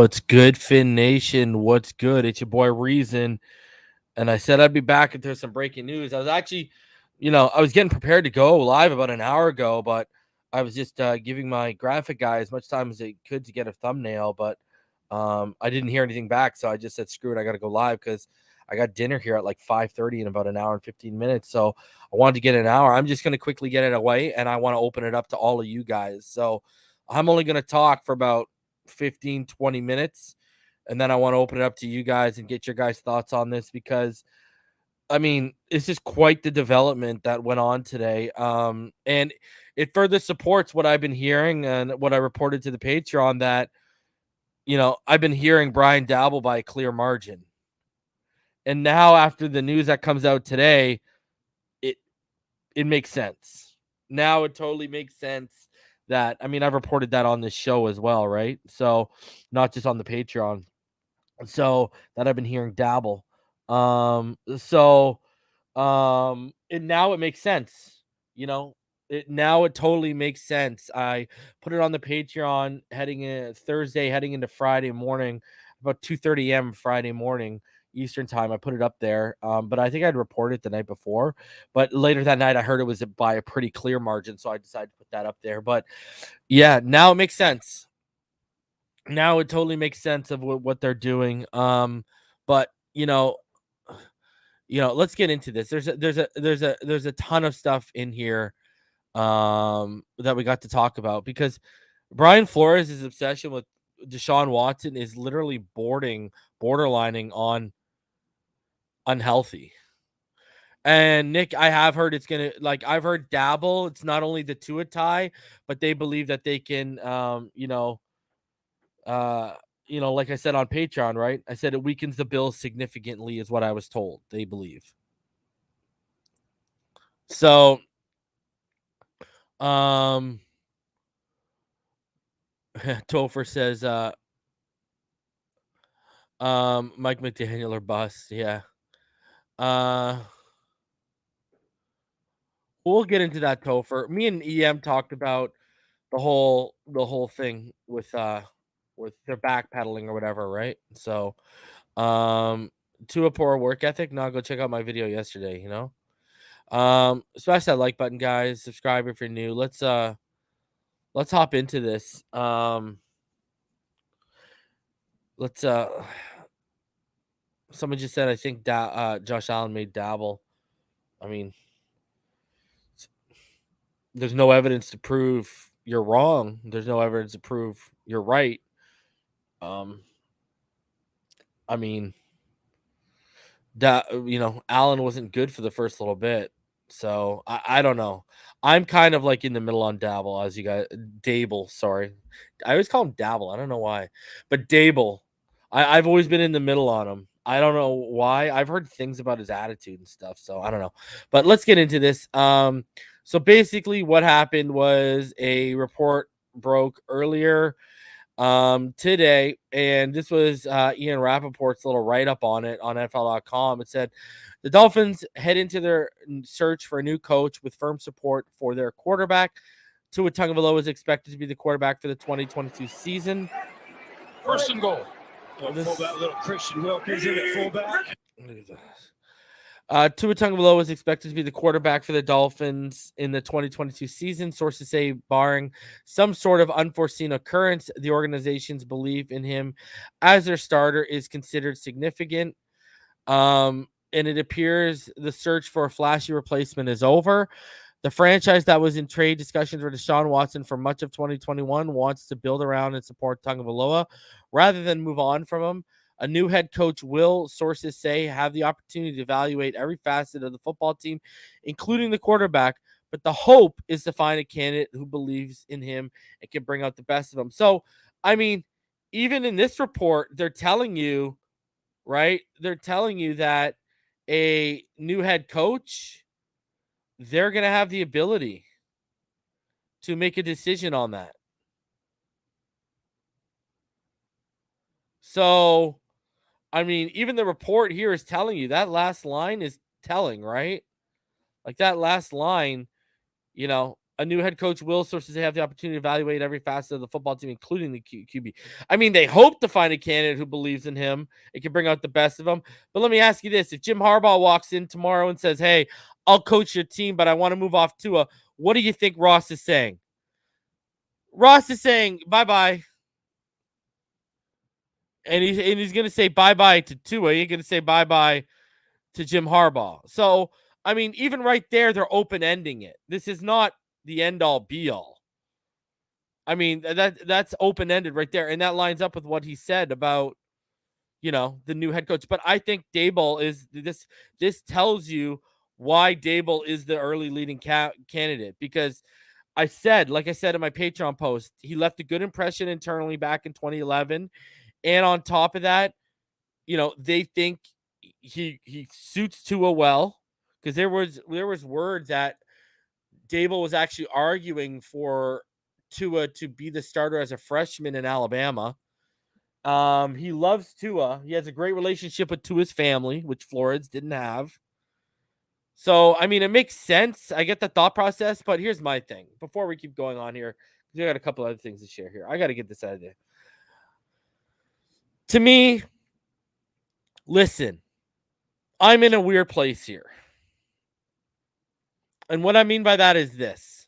What's good, Fin Nation? What's good? It's your boy Reason. And I said I'd be back if there's some breaking news. I was actually, I was getting prepared to go live about an hour ago, but I was just giving my graphic guy as much time as they could to get a thumbnail. But I didn't hear anything back. So I just said, screw it. I got to go live because I got dinner here at like 5:30 in about an hour and 15 minutes. So I wanted to get an hour. I'm just going to quickly get it away, and I want to open it up to all of you guys. So I'm only going to talk for about 15, 20 minutes. And then I want to open it up to you guys and get your guys' thoughts on this because, I mean, it's just quite the development that went on today. And it further supports what I've been hearing and what I reported to the Patreon that, I've been hearing Brian Dabble by a clear margin. And now after the news that comes out today, it makes sense. Now it totally makes sense that, I mean, I've reported that on this show as well, right? So not just on the Patreon. So that I've been hearing Dabble. And now it makes sense. It totally makes sense. I put it on the Patreon heading into Friday morning, about 2:30 a.m. Friday morning Eastern time. I put it up there, but I think I'd reported it the night before. But later that night, I heard it was by a pretty clear margin, so I decided to put that up there. But yeah, now it makes sense. Now it totally makes sense of what they're doing. But let's get into this. There's a ton of stuff in here that we got to talk about because Brian Flores' obsession with Deshaun Watson is literally borderlining on unhealthy. And Nick, I have heard I've heard Dabble. It's not only the Tua tie, but they believe that they can, like I said on Patreon, right? I said it weakens the Bills significantly, is what I was told. They believe. So, Topher says, Mike McDaniel or bust. Yeah. We'll get into that, Topher. Me and EM talked about the whole thing with their backpedaling or whatever, right? So, to a poor work ethic. Now go check out my video yesterday. Smash that like button, guys. Subscribe if you're new. Let's hop into this. Someone just said I think Josh Allen made Dabble. I mean, there's no evidence to prove you're wrong. There's no evidence to prove you're right. I mean, Allen wasn't good for the first little bit. So I don't know. I'm kind of like in the middle on Dabble, as you guys Dable, sorry. I always call him Dabble. I don't know why. But Dable. I've always been in the middle on him. I don't know why. I've heard things about his attitude and stuff, so I don't know. But let's get into this. So basically what happened was a report broke earlier today, and this was Ian Rappaport's little write-up on it on NFL.com. It said the Dolphins head into their search for a new coach with firm support for their quarterback. Tua Tagovailoa is expected to be the quarterback for the 2022 season. First and goal. Fullback, little Christian Wilkins in at fullback. Tua Tagovailoa is expected to be the quarterback for the Dolphins in the 2022 season. Sources say, barring some sort of unforeseen occurrence, the organization's belief in him as their starter is considered significant. And it appears the search for a flashy replacement is over. The franchise that was in trade discussions with Deshaun Watson for much of 2021 wants to build around and support Tagovailoa rather than move on from him. A new head coach will, sources say, have the opportunity to evaluate every facet of the football team, including the quarterback. But the hope is to find a candidate who believes in him and can bring out the best of him. So, I mean, even in this report, they're telling you, right? They're telling you that a new head coach, they're going to have the ability to make a decision on that. So, I mean, even the report here is telling you that last line is telling, right? Like that last line, A new head coach will, sources have the opportunity to evaluate every facet of the football team, including the QB. I mean, they hope to find a candidate who believes in him. It can bring out the best of him. But let me ask you this. If Jim Harbaugh walks in tomorrow and says, hey, I'll coach your team, but I want to move off Tua, what do you think Ross is saying? Ross is saying, bye-bye. And he's going to say bye-bye to Tua. He's going to say bye-bye to Jim Harbaugh. So, I mean, even right there, they're open-ending it. This is not the end-all, be-all. I mean, that's open-ended right there. And that lines up with what he said about, the new head coach. But I think Daboll is this tells you why Daboll is the early leading candidate. Because like I said in my Patreon post, he left a good impression internally back in 2011. And on top of that, they think he suits Tua well, because there was word that Daboll was actually arguing for Tua to be the starter as a freshman in Alabama. He loves Tua. He has a great relationship with Tua's family, which Flores didn't have. So, I mean, it makes sense. I get the thought process, but here's my thing. Before we keep going on here, I got a couple other things to share here. I got to get this out of there. To me, listen, I'm in a weird place here. And what I mean by that is this.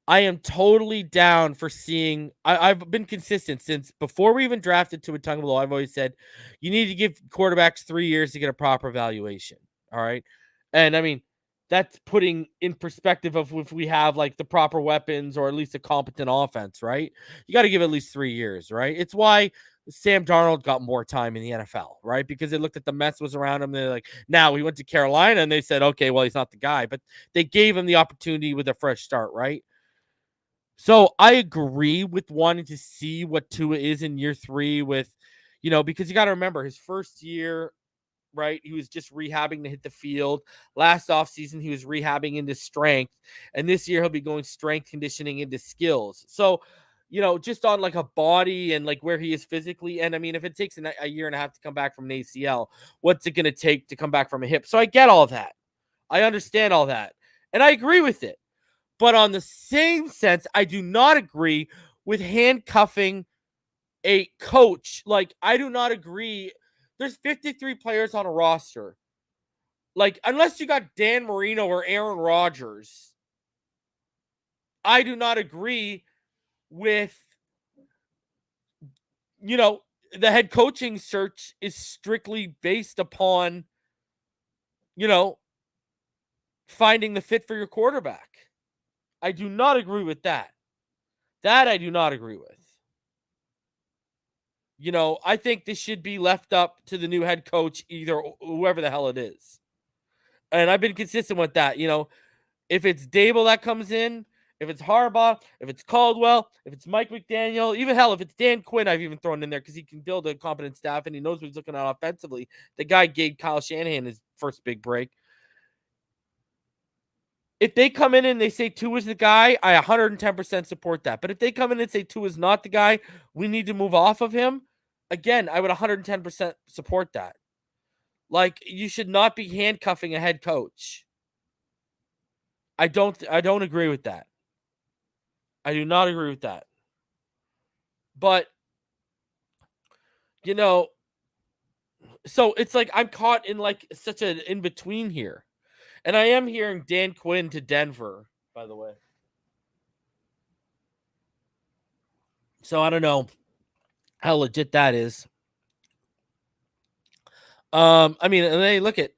I am totally down for seeing. I've been consistent since before we even drafted Tua Tagovailoa. I've always said you need to give quarterbacks 3 years to get a proper evaluation. All right. And I mean, that's putting in perspective of if we have like the proper weapons or at least a competent offense, right? You got to give at least 3 years, right? It's why Sam Darnold got more time in the NFL, right? Because they looked at the mess was around him. They're like, now he went to Carolina and they said, okay, well, he's not the guy, but they gave him the opportunity with a fresh start, right? So I agree with wanting to see what Tua is in year 3 with, because you got to remember his first year, right? He was just rehabbing to hit the field. Last offseason, he was rehabbing into strength. And this year, he'll be going strength conditioning into skills. So, just on like a body and like where he is physically. And I mean, if it takes a year and a half to come back from an ACL, what's it going to take to come back from a hip? So I get all that. I understand all that. And I agree with it. But on the same sense, I do not agree with handcuffing a coach. Like, I do not agree. There's 53 players on a roster. Like, unless you got Dan Marino or Aaron Rodgers, I do not agree with, the head coaching search is strictly based upon, finding the fit for your quarterback. I do not agree with that. That I do not agree with. I think this should be left up to the new head coach, either whoever the hell it is. And I've been consistent with that. If it's Daboll that comes in, if it's Harbaugh, if it's Caldwell, if it's Mike McDaniel, even hell, if it's Dan Quinn, I've even thrown in there because he can build a competent staff and he knows what he's looking at offensively. The guy gave Kyle Shanahan his first big break. If they come in and they say Tua's the guy, I 110% support that. But if they come in and say Tua's not the guy, we need to move off of him, again, I would 110% support that. Like, you should not be handcuffing a head coach. I don't agree with that. I do not agree with that. But, so it's like I'm caught in like such an in-between here. And I am hearing Dan Quinn to Denver, by the way. So I don't know how legit that is. I mean, hey, it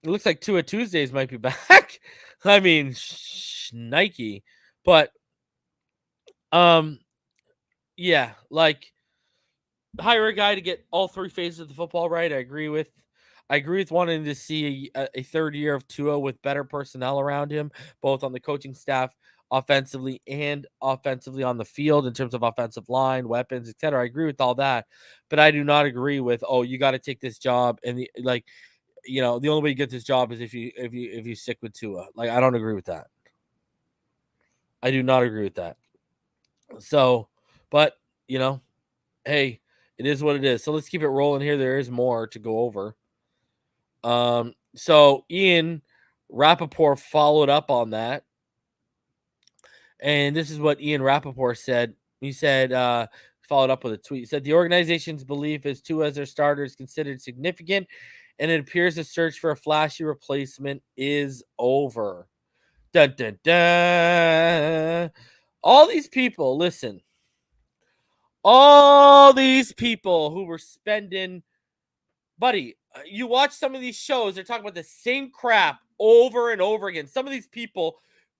looks like Tua Tuesdays might be back. I mean, Nike, but yeah, like hire a guy to get all 3 phases of the football right. I agree with wanting to see a third year of Tua with better personnel around him, both on the coaching staff, offensively and offensively on the field in terms of offensive line, weapons, etc. I agree with all that, but I do not agree with, oh, you got to take this job and the only way you get this job is if you stick with Tua. Like, I don't agree with that. I do not agree with that. So, but hey, it is what it is. So let's keep it rolling here. There is more to go over. So Ian Rappaport followed up on that. And this is what Ian Rappaport said. He said, followed up with a tweet. He said, the organization's belief is Tua as their starter is considered significant, and it appears the search for a flashy replacement is over. Dun, dun, dun. All these people, listen. All these people who were spending, buddy, you watch some of these shows, they're talking about the same crap over and over again. Some of these people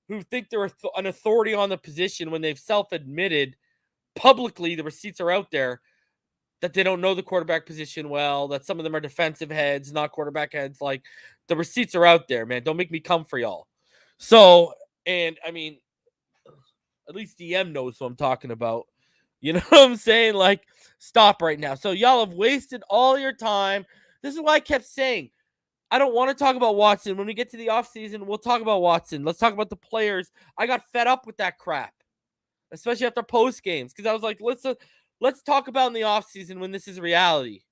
who think they're an authority on the position when they've self-admitted publicly, the receipts are out there, that they don't know the quarterback position well, that some of them are defensive heads, not quarterback heads. Like, the receipts are out there, man. Don't make me come for y'all. So, and I mean, at least DM knows what I'm talking about. You know what I'm saying? Like, stop right now. So y'all have wasted all your time. This is why I kept saying, I don't want to talk about Watson. When we get to the offseason, we'll talk about Watson. Let's talk about the players. I got fed up with that crap, especially after post games, because I was like, let's talk about in the offseason when this is reality.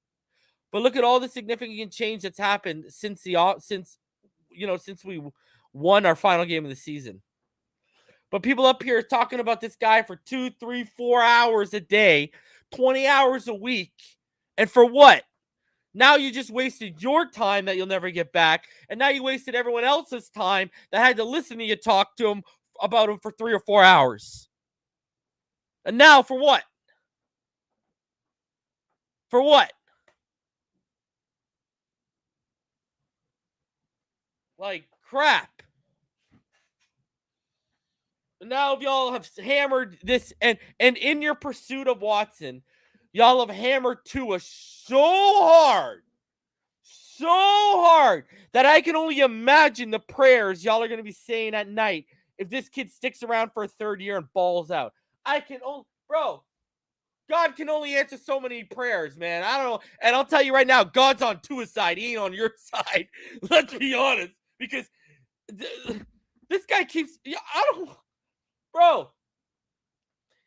But look at all the significant change that's happened since we won our final game of the season. But people up here talking about this guy for 2, 3, 4 hours a day, 20 hours a week. And for what? Now you just wasted your time that you'll never get back. And now you wasted everyone else's time that had to listen to you talk to him about him for 3 or 4 hours. And now for what? For what? Like crap. Now y'all have hammered this, and in your pursuit of Watson, y'all have hammered Tua so hard that I can only imagine the prayers y'all are going to be saying at night if this kid sticks around for a third year and balls out. God can only answer so many prayers, man. I don't know. And I'll tell you right now, God's on Tua's side. He ain't on your side. Let's be honest. Because this guy keeps... Bro,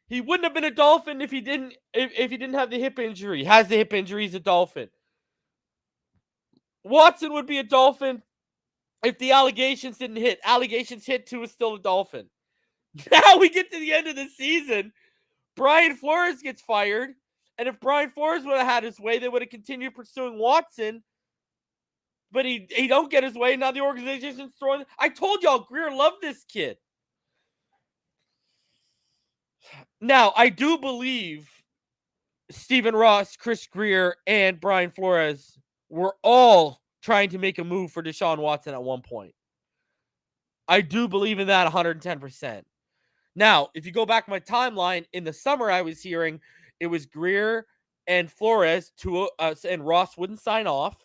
he wouldn't have been a Dolphin if he didn't have the hip injury. He has the hip injury, he's a Dolphin. Watson would be a Dolphin if the allegations didn't hit. Allegations hit, Tua is still a Dolphin. Now we get to the end of the season. Brian Flores gets fired. And if Brian Flores would have had his way, they would have continued pursuing Watson. But he don't get his way. Now the organization's throwing... I told y'all, Greer loved this kid. Now, I do believe Stephen Ross, Chris Greer, and Brian Flores were all trying to make a move for Deshaun Watson at one point. I do believe in that 110%. Now, if you go back my timeline, in the summer I was hearing it was Greer and Flores, and Ross wouldn't sign off.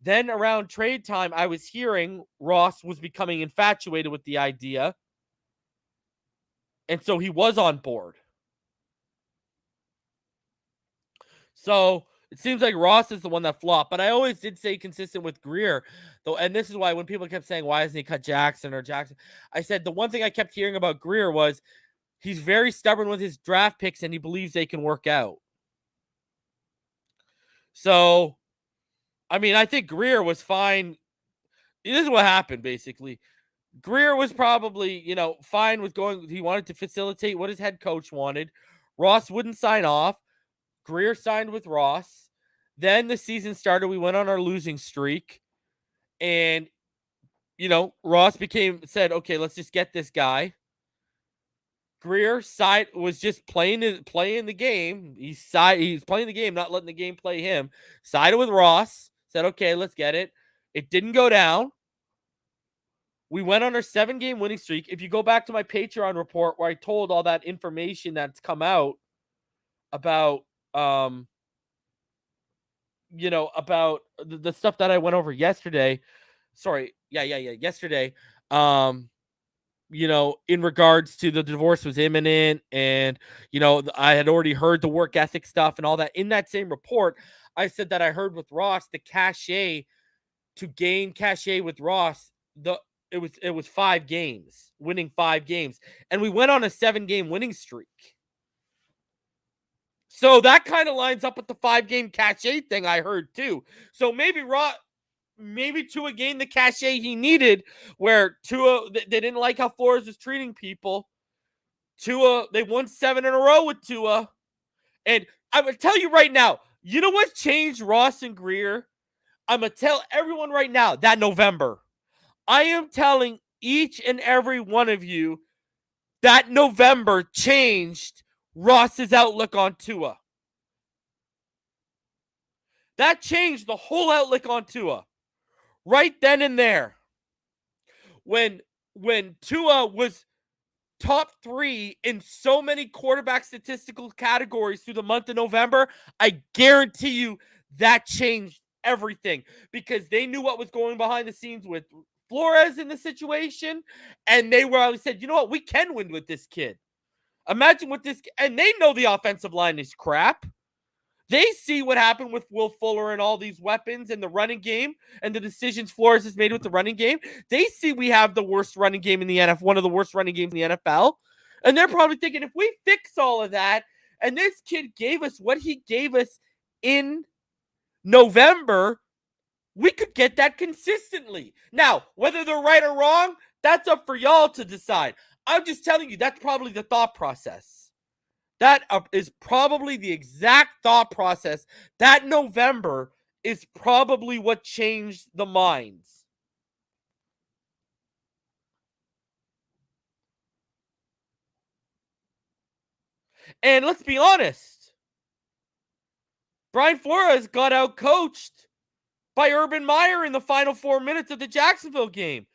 Then around trade time, I was hearing Ross was becoming infatuated with the idea. And so he was on board. So it seems like Ross is the one that flopped. But I always did say consistent with Greer, though. And this is why when people kept saying, why hasn't he cut Jackson or Jackson? I said the one thing I kept hearing about Greer was he's very stubborn with his draft picks and he believes they can work out. So, I mean, I think Greer was fine. This is what happened, basically. Greer was probably, fine with going. He wanted to facilitate what his head coach wanted. Ross wouldn't sign off. Greer signed with Ross. Then the season started. We went on our losing streak. And, Ross said, okay, let's just get this guy. Greer was just playing the game. He's playing the game, not letting the game play him. Sided with Ross. Said, okay, let's get it. It didn't go down. We went on our 7-game winning streak. If you go back to my Patreon report where I told all that information that's come out about, about the stuff that I went over yesterday. Sorry. Yeah. Yesterday. In regards to the divorce was imminent and, I had already heard the work ethic stuff and all that. In that same report, I said that I heard with Ross, the cachet to gain cachet with Ross, it was 5 games, winning 5 games. And we went on a 7-game winning streak. So that kind of lines up with the 5-game cachet thing I heard too. So maybe Tua gained the cachet he needed where Tua, they didn't like how Flores was treating people. Tua, they won 7 in a row with Tua. And I'm going to tell you right now, you know what changed Ross and Greer? I'm going to tell everyone right now that November. I am telling each and every one of you that November changed Ross's outlook on Tua. That changed the whole outlook on Tua. Right then and there. When Tua was top 3 in so many quarterback statistical categories through the month of November, I guarantee you that changed everything because they knew what was going behind the scenes with Flores in the situation, and they said, you know what, we can win with this kid. Imagine what this, and they know the offensive line is crap. They see what happened with Will Fuller and all these weapons and the running game and the decisions Flores has made with the running game. They see we have the worst running game in the NFL, one of the worst running games in the NFL. And they're probably thinking, if we fix all of that, and this kid gave us what he gave us in November, we could get that consistently. Now, whether they're right or wrong, that's up for y'all to decide. I'm just telling you, that's probably the thought process. That is probably the exact thought process. That November is probably what changed the minds. And let's be honest. Brian Flores got out-coached by Urban Meyer in the final 4 minutes of the Jacksonville game.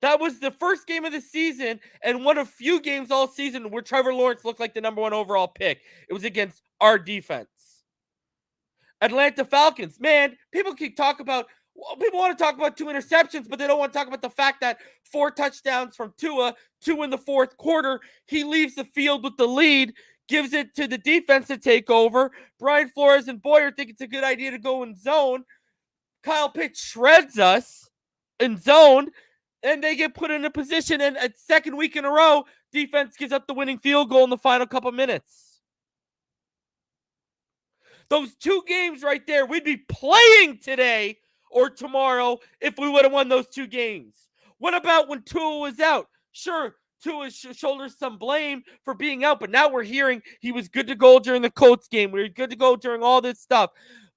That was the first game of the season and one of few games all season where Trevor Lawrence looked like the number 1 overall pick. It was against our defense. Atlanta Falcons. Man, people want to talk about 2 interceptions, but they don't want to talk about the fact that 4 touchdowns from Tua, 2 in the fourth quarter. He leaves the field with the lead, gives it to the defense to take over. Brian Flores and Boyer think it's a good idea to go in zone. Kyle Pitts shreds us in zone. And they get put in a position, and a second week in a row, defense gives up the winning field goal in the final couple minutes. Those 2 games right there, we'd be playing today or tomorrow if we would have won those 2 games. What about when Tua was out? Sure, Tua shoulders some blame for being out, but now we're hearing he was good to go during the Colts game. We were good to go during all this stuff.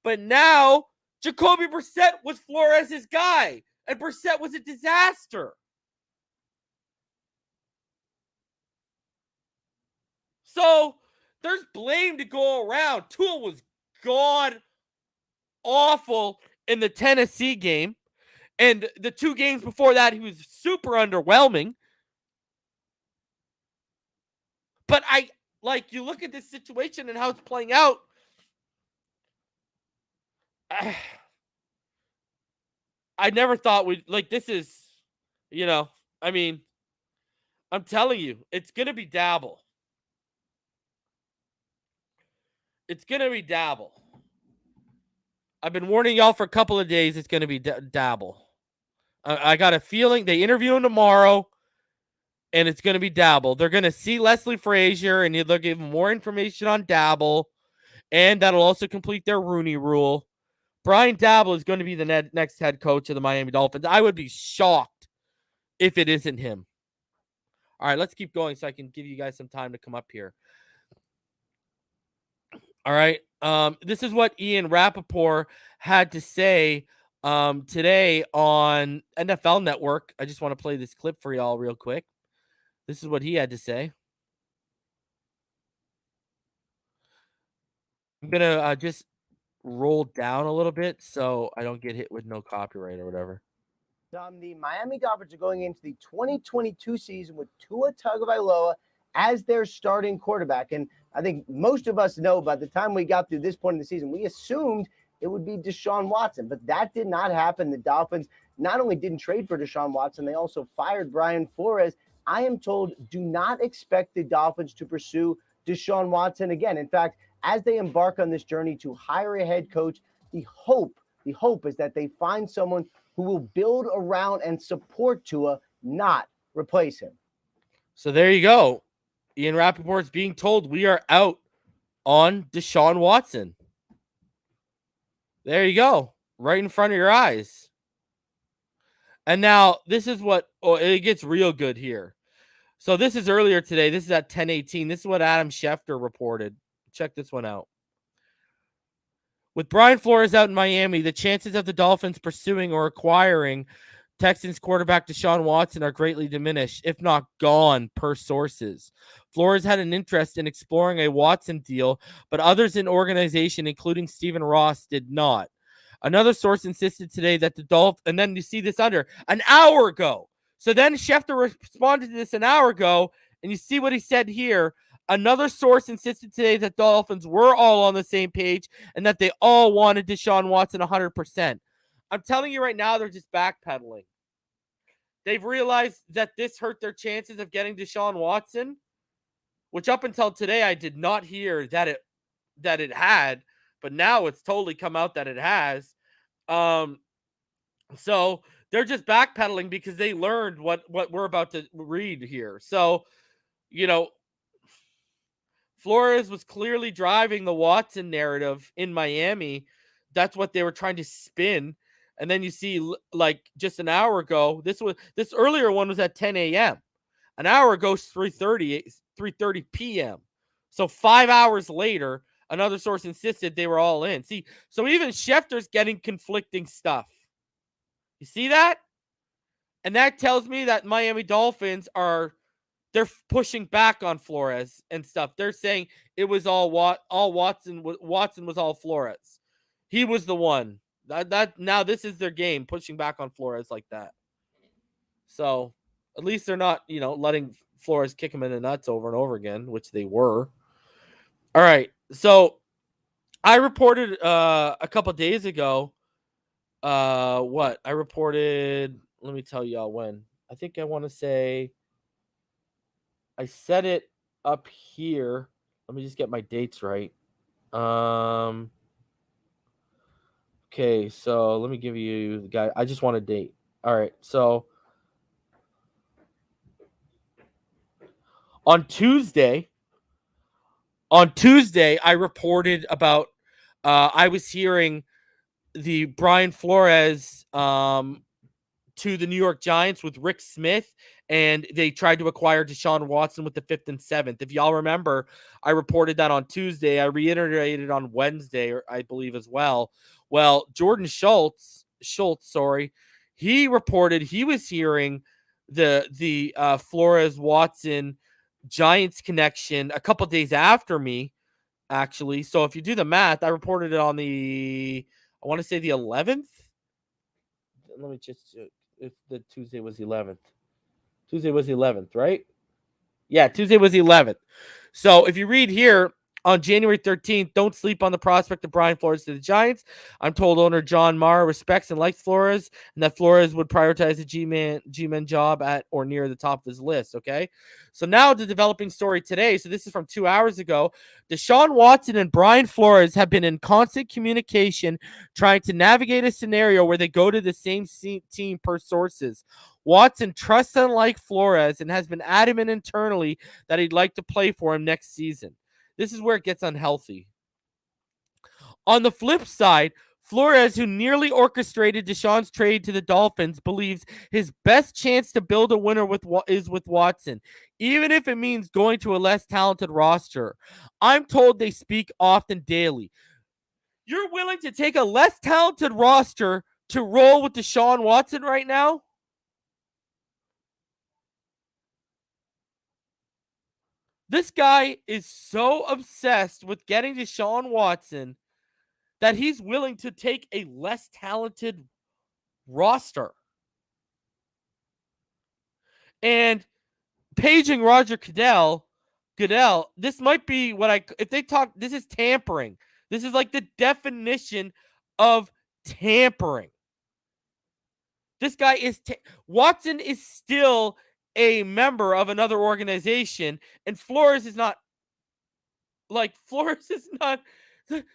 But now, Jacoby Brissett was Flores' guy. And Brissett was a disaster. So there's blame to go around. Tua was god awful in the Tennessee game. And the 2 games before that, he was super underwhelming. But you look at this situation and how it's playing out. I never thought this is, I'm telling you, it's going to be Dabble. It's going to be Dabble. I've been warning y'all for a couple of days. It's going to be Dabble. I got a feeling they interview him tomorrow, and it's going to be Dabble. They're going to see Leslie Frazier, and they'll give him more information on Dabble, and that'll also complete their Rooney Rule. Brian Dabble is going to be the next head coach of the Miami Dolphins. I would be shocked if it isn't him. All right, let's keep going so I can give you guys some time to come up here. All right. This is what Ian Rappaport had to say today on NFL Network. I just want to play this clip for y'all real quick. This is what he had to say. I'm going to just roll down a little bit so I don't get hit with no copyright or whatever. The Miami Dolphins are going into the 2022 season with Tua Tagovailoa as their starting quarterback. And I think most of us know by the time we got through this point in the season, we assumed it would be Deshaun Watson, but that did not happen. The Dolphins not only didn't trade for Deshaun Watson, they also fired Brian Flores. I am told do not expect the Dolphins to pursue Deshaun Watson again. In fact, as they embark on this journey to hire a head coach, the hope is that they find someone who will build around and support Tua, not replace him. So there you go. Ian Rappaport's being told we are out on Deshaun Watson. There you go. Right in front of your eyes. And now this is what it gets real good here. So this is earlier today. This is at 10:18. This is what Adam Schefter reported. Check this one out. With Brian Flores out in Miami, the chances of the Dolphins pursuing or acquiring Texans quarterback Deshaun Watson are greatly diminished, if not gone, per sources. Flores had an interest in exploring a Watson deal, but others in organization, including Stephen Ross, did not. Another source insisted today that the Dolphins, and then you see this under an hour ago. So then Schefter responded to this an hour ago, and you see what he said here. Another source insisted today that Dolphins were all on the same page and that they all wanted Deshaun Watson 100%. I'm telling you right now, they're just backpedaling. They've realized that this hurt their chances of getting Deshaun Watson, which up until today I did not hear that it had, but now it's totally come out that it has. So they're just backpedaling because they learned what we're about to read here. So, Flores was clearly driving the Watson narrative in Miami. That's what they were trying to spin. And then you see, like, just an hour ago, this earlier one was at 10 a.m. An hour ago, 3:30 p.m. So 5 hours later, another source insisted they were all in. See, so even Schefter's getting conflicting stuff. You see that? And that tells me that Miami Dolphins they're pushing back on Flores and stuff. They're saying it was all Watson. Watson was all Flores. He was the one. That now this is their game, pushing back on Flores like that. So at least they're not, letting Flores kick him in the nuts over and over again, which they were. All right. So I reported a couple days ago. What I reported. Let me tell y'all when. I think I want to say. I set it up here. Let me just get my dates right. Okay, so let me give you the guy. I just want a date. All right, so on Tuesday, I reported about. I was hearing the Brian Flores to the New York Giants with Rick Smith, and they tried to acquire Deshaun Watson with the 5th and 7th. If y'all remember, I reported that on Tuesday. I reiterated on Wednesday, I believe, as well. Well, Jordan Schultz, he reported he was hearing the Flores Watson Giants connection a couple days after me, actually. So if you do the math, I reported it on I want to say the 11th. Let me just if the Tuesday was 11th. Tuesday was 11th, right? Yeah, Tuesday was 11th. So if you read here on January 13th, don't sleep on the prospect of Brian Flores to the Giants. I'm told owner John Mara respects and likes Flores, and that Flores would prioritize the G-Man job at or near the top of his list, okay? So now the developing story today. So this is from 2 hours ago. Deshaun Watson and Brian Flores have been in constant communication trying to navigate a scenario where they go to the same team per sources. Watson trusts unlike Flores and has been adamant internally that he'd like to play for him next season. This is where it gets unhealthy. On the flip side, Flores, who nearly orchestrated Deshaun's trade to the Dolphins, believes his best chance to build a winner is with Watson, even if it means going to a less talented roster. I'm told they speak often daily. You're willing to take a less talented roster to roll with Deshaun Watson right now? This guy is so obsessed with getting Deshaun Watson that he's willing to take a less talented roster. And paging Roger Goodell, this might be if they talk, this is tampering. This is like the definition of tampering. This guy Watson is still a member of another organization, and Flores is not.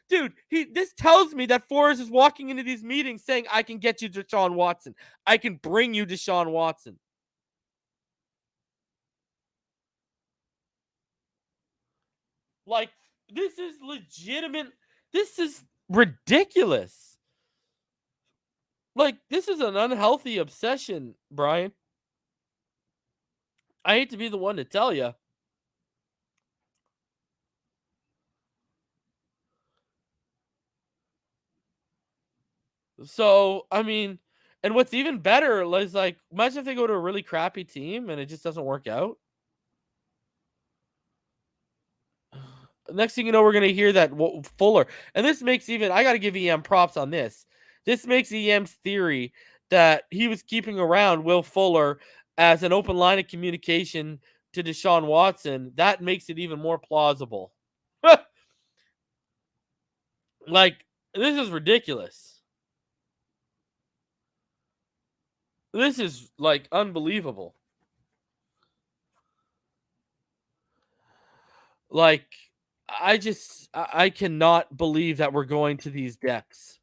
Dude, this tells me that Flores is walking into these meetings saying, I can get you Deshaun Watson. I can bring you Deshaun Watson. Like, this is legitimate. This is ridiculous. Like, this is an unhealthy obsession, Brian. I hate to be the one to tell you. So, I mean, and what's even better is like, imagine if they go to a really crappy team and it just doesn't work out. Next thing you know, we're going to hear that Fuller, and this makes I got to give EM props on this. This makes EM's theory that he was keeping around Will Fuller as an open line of communication to Deshaun Watson. That makes it even more plausible. Like, this is ridiculous. This is like unbelievable. Like, I cannot believe that we're going to these depths.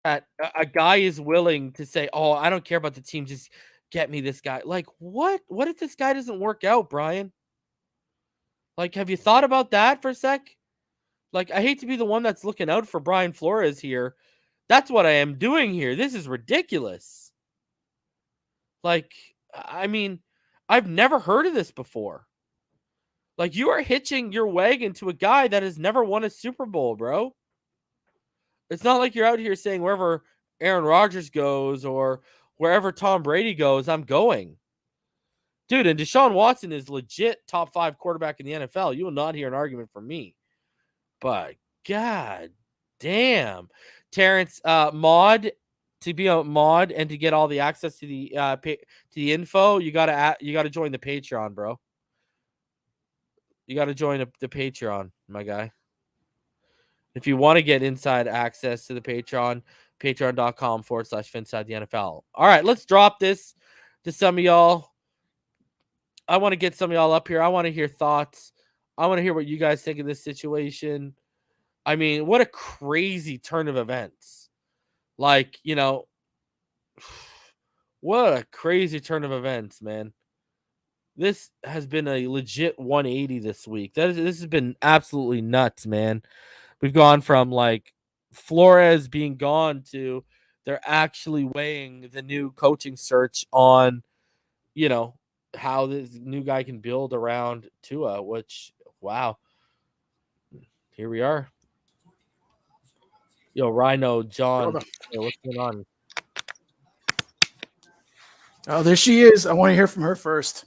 That a guy is willing to say, "Oh, I don't care about the team, just get me this guy." Like, what? What if this guy doesn't work out, Brian? Like, have you thought about that for a sec? Like, I hate to be the one that's looking out for Brian Flores here. That's what I am doing here. This is ridiculous. Like, I mean, I've never heard of this before. Like, you are hitching your wagon to a guy that has never won a Super Bowl, bro. It's not like you're out here saying wherever Aaron Rodgers goes or wherever Tom Brady goes, I'm going. Dude, and Deshaun Watson is legit top 5 quarterback in the NFL. You will not hear an argument from me. But god damn. Terrence, mod, to be a mod and to get all the access to the info, you gotta join the Patreon, bro. You gotta join the Patreon, my guy. If you want to get inside access to the Patreon, patreon.com/Phinside the NFL. All right, let's drop this to some of y'all. I want to get some of y'all up here. I want to hear thoughts. I want to hear what you guys think of this situation. I mean, what a crazy turn of events. Like, you know, what a crazy turn of events, man. This has been a legit 180 this week. This has been absolutely nuts, man. We've gone from like Flores being gone to they're actually weighing the new coaching search on, you know, how this new guy can build around Tua, which, wow. Here we are. Yo, Rhino, John, yo, what's going on? Oh, there she is. I want to hear from her first.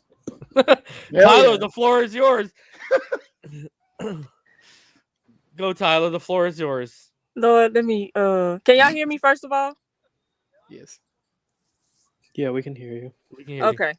Tyler, the floor is yours. Go, Tyler. The floor is yours. Lord, let me. Can y'all hear me first of all? Yes. Yeah, we can hear you. We can hear okay.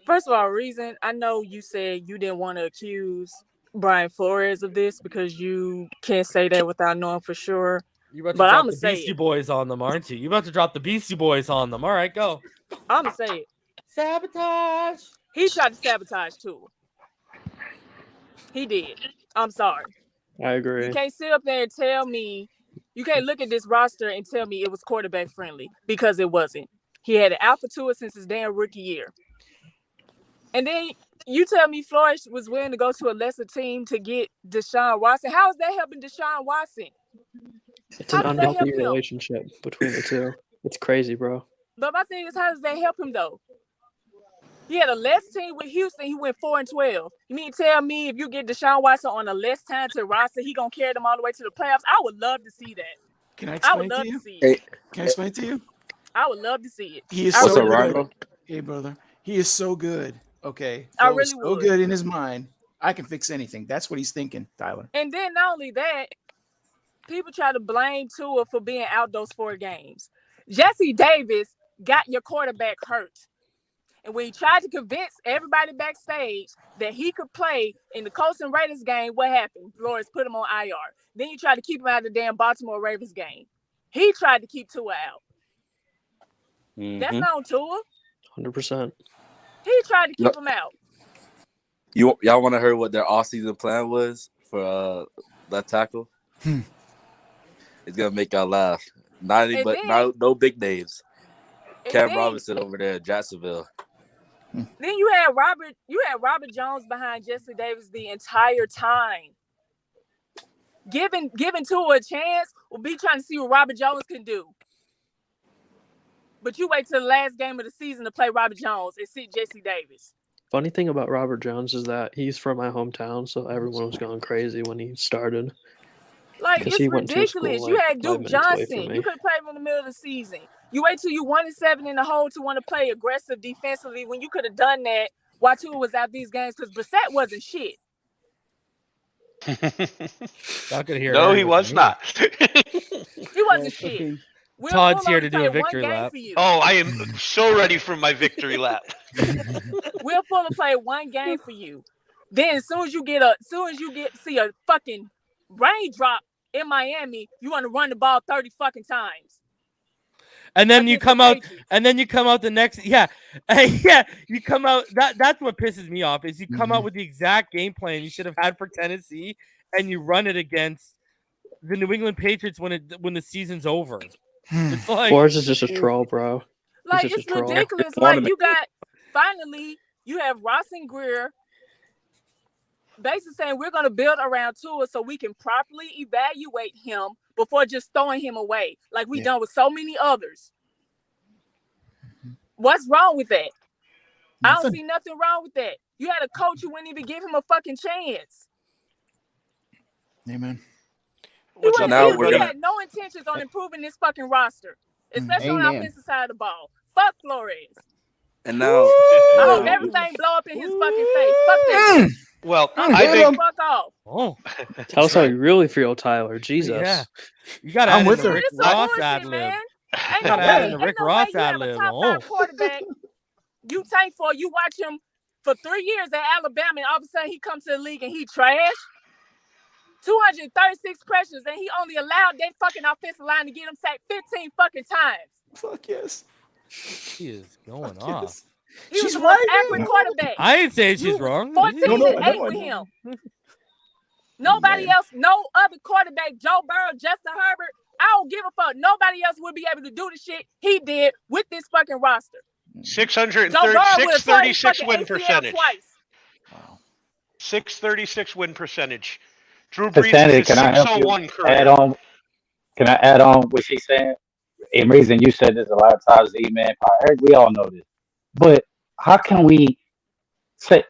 First of all, reason I know you said you didn't want to accuse Brian Flores of this because you can't say that without knowing for sure. You're about to drop the Beastie Boys on them, aren't you? You're about to drop the Beastie Boys on them. All right, go. I'm gonna say it. Sabotage. He tried to sabotage Tua. He did. I'm sorry. I agree. You can't sit up there and tell me. You can't look at this roster and tell me it was quarterback friendly because it wasn't. He had an alpha Tua since his damn rookie year. And then you tell me Flores was willing to go to a lesser team to get Deshaun Watson. How is that helping Deshaun Watson? It's an unhealthy relationship between the two. It's crazy, bro. But my thing is, how does that help him, though? He had a less team with Houston. He went 4-12. You mean to tell me if you get Deshaun Watson on a less talented roster, he going to carry them all the way to the playoffs? I would love to see that. Can I explain to you? Can I explain to you? I would love to see it. He is so good. Hey, brother. He is so good. Okay. I really so good in his mind. I can fix anything. That's what he's thinking, Tyler. And then not only that, people try to blame Tua for being out those 4 games. Jesse Davis got your quarterback hurt. And when he tried to convince everybody backstage that he could play in the Colts and Raiders game, what happened? Flores put him on IR. Then you tried to keep him out of the damn Baltimore Ravens game. He tried to keep Tua out. Mm-hmm. That's not on Tua. 100%. He tried to keep him out. Y'all want to hear what their offseason plan was for that tackle? It's gonna make y'all laugh. No big names. Cam Robinson over there in Jacksonville. Then you had Robert Jones behind Jesse Davis the entire time. Giving Tua a chance will be trying to see what Robert Jones can do. But you wait till the last game of the season to play Robert Jones and sit Jesse Davis. Funny thing about Robert Jones is that he's from my hometown, so everyone was going crazy when he started. Like, it's he went to a school, ridiculous. like, You had 5 Duke minutes away from Johnson. me. You could have played him in the middle of the season. You wait till you 1-7 in the hole to want to play aggressive defensively when you could have done that while Tua was out these games because Brissett wasn't shit. Not gonna hear. No, he was not. He wasn't shit. Todd's here to do a victory lap. Oh, I am so ready for my victory lap. Will Fuller play one game for you. Then as soon as you see a fucking raindrop in Miami, you want to run the ball 30 fucking times. And then you come out, the next, you come out. That's what pisses me off is you come out with the exact game plan you should have had for Tennessee, and you run it against the New England Patriots when the season's over. It's like Flores is just a troll, bro. Like, it's ridiculous. Like, you have Ross and Greer basically saying we're going to build around Tua so we can properly evaluate him before just throwing him away like we done with so many others. What's wrong with that? I don't see nothing wrong with that. You had a coach who wouldn't even give him a fucking chance. Amen. He had no intentions on improving this fucking roster, especially on the offensive side of the ball. Fuck Flores. And now I hope everything blow up in his fucking face. Fuck that. Well, I think. Fuck off. Oh, tell us how you really feel, Tyler. Jesus. Yeah, you got to add in the Rick Ross ad lib. Ain't no way you have a top 5 quarterback. You tank for you watch him for 3 years at Alabama, and all of a sudden he comes to the league and he trash. 236 pressures, and he only allowed that fucking offensive line to get him sacked 15 fucking times. Fuck yes. She is going off. He was the most accurate quarterback. I ain't saying she's wrong. 14-8 with him. Nobody else, no other quarterback, Joe Burrow, Justin Herbert, I don't give a fuck. Nobody else would be able to do the shit he did with this fucking roster. 636 win percentage. Twice. Wow. 636 win percentage. Drew Brees is 601 career. Can I add on what she's saying? And reason you said this a lot of times, man. We all know this. But how can we say?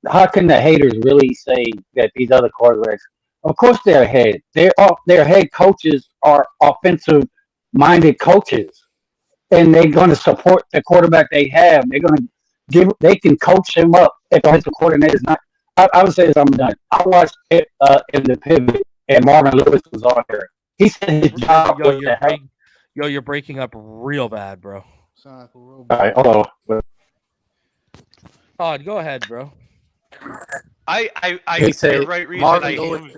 How can the haters really say that these other quarterbacks? Of course, they're ahead. Their head coaches are offensive-minded coaches, and they're going to support the quarterback they have. They're going to they can coach him up if the offensive coordinator is not. I would say this. I'm done. I watched it in the pivot, and Marvin Lewis was on there. He said his job was to help. You're breaking up real bad, bro. All right, hold on. Todd, go ahead, bro. I say right reason.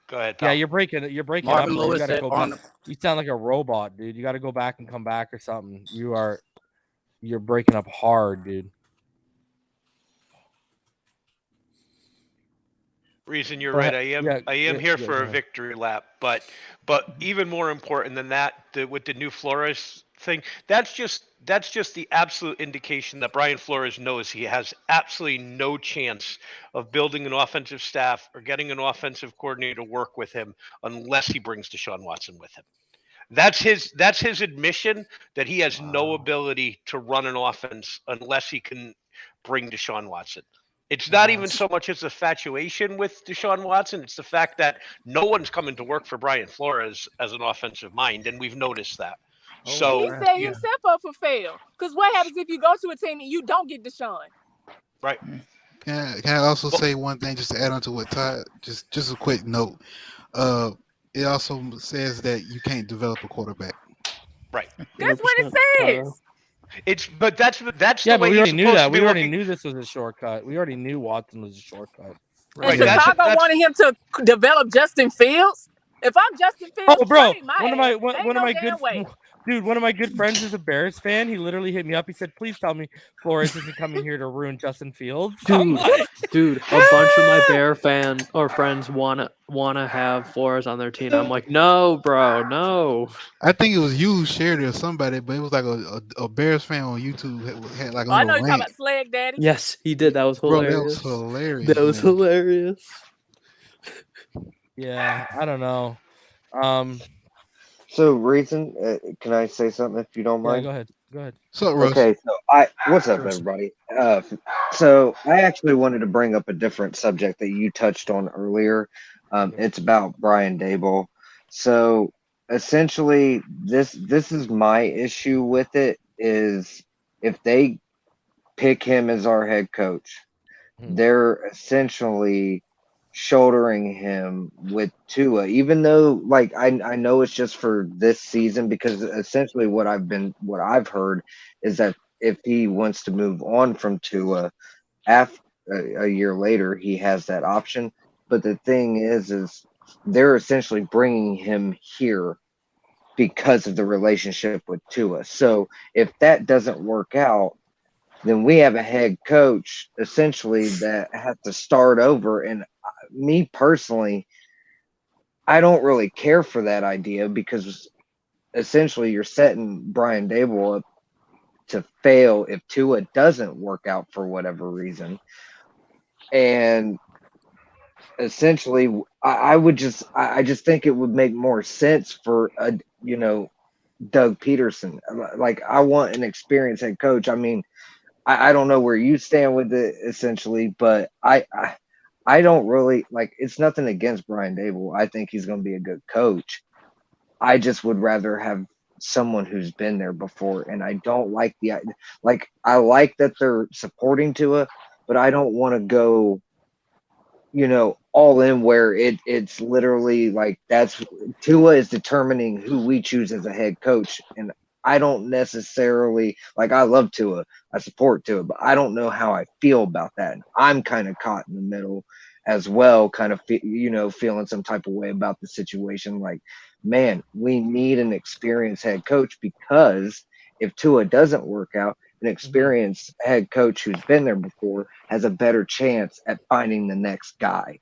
Go ahead, Tom. Yeah, you're breaking Marvin up. Lewis You gotta said go back. You sound like a robot, dude. You got to go back and come back or something. You're breaking up hard, dude. Reason you're right. I am here for a victory lap, but even more important than that, with the new Flores thing, that's just the absolute indication that Brian Flores knows he has absolutely no chance of building an offensive staff or getting an offensive coordinator to work with him unless he brings Deshaun Watson with him. That's his admission that he has no ability to run an offense unless he can bring Deshaun Watson. It's not even so much as a infatuation with Deshaun Watson. It's the fact that no one's coming to work for Brian Flores as an offensive mind, and we've noticed that. So he set himself up for fail. Because what happens if you go to a team and you don't get Deshaun? Right. Can I also say one thing just to add on to what Todd, just a quick note. It also says that you can't develop a quarterback. Right. That's what it says. But that's yeah, the way but we already knew that. We already looking. knew this was a shortcut. We already knew Watson was a shortcut. Right. And Chicago wanted him to develop Justin Fields. If I'm Justin Fields, oh, bro, one of my good friends is a Bears fan. He literally hit me up. He said, "Please tell me Flores isn't coming here to ruin Justin Fields." Dude, a bunch of my Bear fans or friends wanna have Flores on their team. I'm like, no, bro, no. I think it was you who shared it or somebody, but it was like a Bears fan on YouTube had like a I know you're rant. talking about Slag Daddy. Yes, he did. That was hilarious. Bro, that was hilarious. That was hilarious. Yeah, I don't know. So, reason, can I say something if you don't Yeah, mind? go ahead. Go ahead. So Russ, Okay, what's up, everybody? So I actually wanted to bring up a different subject that you touched on earlier. It's about Brian Dable. So essentially, this is my issue with it is if they pick him as our head coach, they're essentially shouldering him with Tua, even though like I know it's just for this season because essentially what I've heard is that if he wants to move on from Tua after a year later, he has that option. But the thing is they're essentially bringing him here because of the relationship with Tua. So if that doesn't work out, then we have a head coach essentially that has to start over. And me personally, I don't really care for that idea because essentially you're setting Brian Dable up to fail if Tua doesn't work out for whatever reason. And essentially, I just think it would make more sense for Doug Peterson. Like I want an experienced head coach. I mean, I don't know where you stand with it essentially, but I don't really like it's nothing against Brian Dable. I think he's going to be a good coach. I just would rather have someone who's been there before. And I don't like I like that they're supporting Tua, but I don't want to go, all in where it's literally like that's Tua is determining who we choose as a head coach. And I don't necessarily like I love Tua. I support Tua, but I don't know how I feel about that. And I'm kind of caught in the middle as well, kind of feeling some type of way about the situation. Like, man, we need an experienced head coach because if Tua doesn't work out, an experienced head coach who's been there before has a better chance at finding the next guy.